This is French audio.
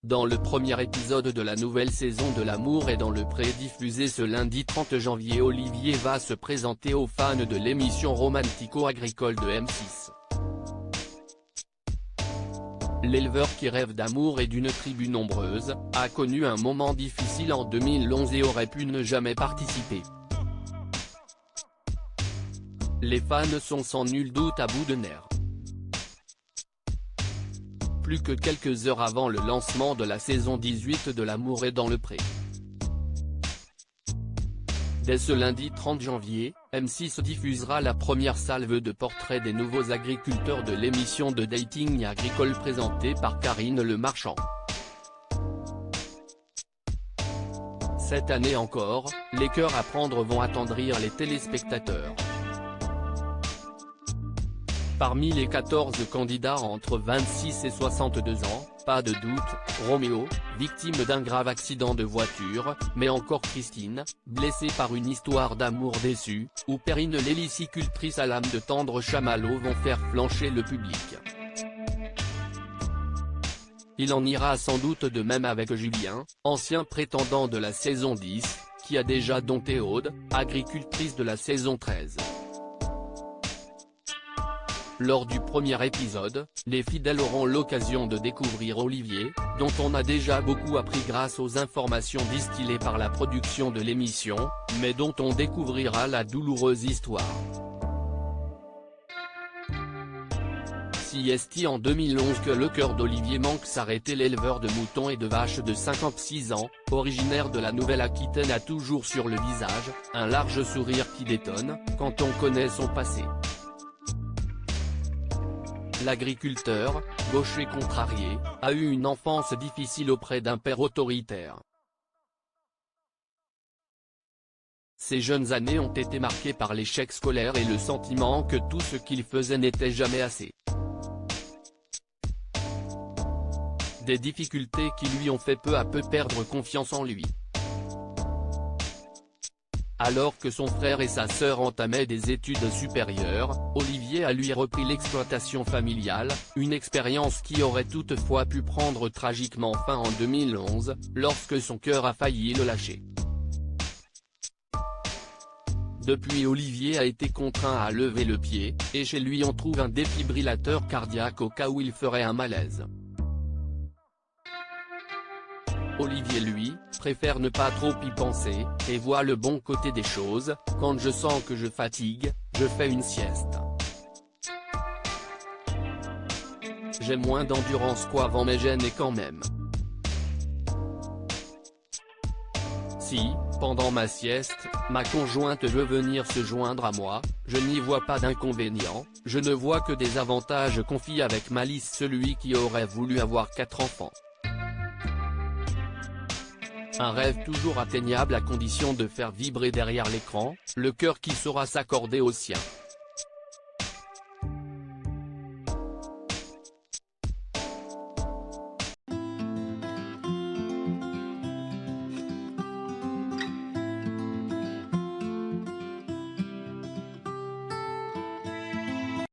dans le premier épisode de la nouvelle saison de L'amour est dans le pré diffusé ce lundi 30 janvier. Olivier va se présenter aux fans de l'émission romantico-agricole de M6. L'éleveur qui rêve d'amour et d'une tribu nombreuse, a connu un moment difficile en 2011 et aurait pu ne jamais participer. Les fans sont sans nul doute à bout de nerfs. Plus que quelques heures avant le lancement de la saison 18 de L'amour est dans le pré. Dès ce lundi 30 janvier, M6 diffusera la première salve de portraits des nouveaux agriculteurs de l'émission de dating agricole présentée par Karine Le Marchand. Cette année encore, les cœurs à prendre vont attendrir les téléspectateurs. Parmi les 14 candidats entre 26 et 62 ans, pas de doute, Roméo, victime d'un grave accident de voiture, mais encore Christine, blessée par une histoire d'amour déçue, ou Perrine l'hélicicultrice à l'âme de tendre chamallow vont faire flancher le public. Il en ira sans doute de même avec Julien, ancien prétendant de la saison 10, qui a déjà dompté Aude, agricultrice de la saison 13. Lors du premier épisode, les fidèles auront l'occasion de découvrir Olivier, dont on a déjà beaucoup appris grâce aux informations distillées par la production de l'émission, mais dont on découvrira la douloureuse histoire. Si est en 2011 que le cœur d'Olivier manque s'arrêter, l'éleveur de moutons et de vaches de 56 ans, originaire de la Nouvelle-Aquitaine, a toujours sur le visage, un large sourire qui détonne, quand on connaît son passé. L'agriculteur, gaucher contrarié, a eu une enfance difficile auprès d'un père autoritaire. Ses jeunes années ont été marquées par l'échec scolaire et le sentiment que tout ce qu'il faisait n'était jamais assez. Des difficultés qui lui ont fait peu à peu perdre confiance en lui. Alors que son frère et sa sœur entamaient des études supérieures, Olivier a lui repris l'exploitation familiale, une expérience qui aurait toutefois pu prendre tragiquement fin en 2011, lorsque son cœur a failli le lâcher. Depuis, Olivier a été contraint à lever le pied, et chez lui on trouve un défibrillateur cardiaque au cas où il ferait un malaise. Olivier lui, préfère ne pas trop y penser, et voit le bon côté des choses. Quand je sens que je fatigue, je fais une sieste. J'ai moins d'endurance qu'avant mais j'en ai quand même. Si, pendant ma sieste, ma conjointe veut venir se joindre à moi, je n'y vois pas d'inconvénient, je ne vois que des avantages, confie avec malice celui qui aurait voulu avoir 4 enfants. Un rêve toujours atteignable à condition de faire vibrer derrière l'écran, le cœur qui saura s'accorder au sien.